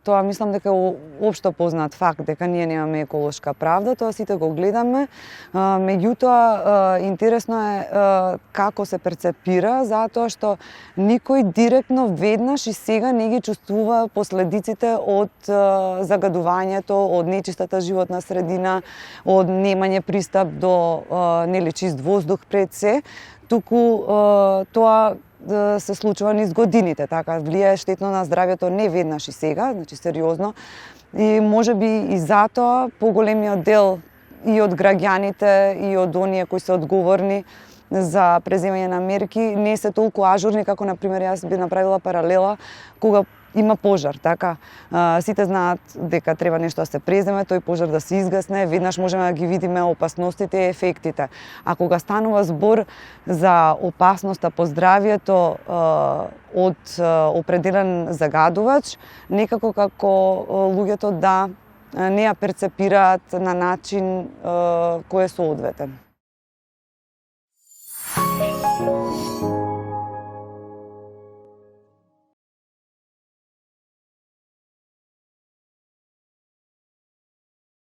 тоа мислам дека е општо познат факт дека ние немаме еколошка правда, тоа сите го гледаме. Меѓутоа, интересно е како се перцепира, затоа што никој директно веднаш и сега не ги чувствува последиците од загадувањето, од нечистата животна средина, од немање пристап до чист воздух пред се, туку тоа се случува низ годините, така влијае штетно на здравјето не веднаш и сега, значи сериозно. И можеби и затоа поголемиот дел и од граѓаните и од оние кои се одговорни за преземање на мерки не се толку ажурни како на пример јас би направила паралела кога има пожар, така сите знаат дека треба нешто да се преземе, тој пожар да се изгасне, веднаш можеме да ги видиме опасностите и ефектите. А кога станува збор за опасноста по здравјето од определен загадувач, некако како луѓето да не ја перцепираат на начин кој е соодветен.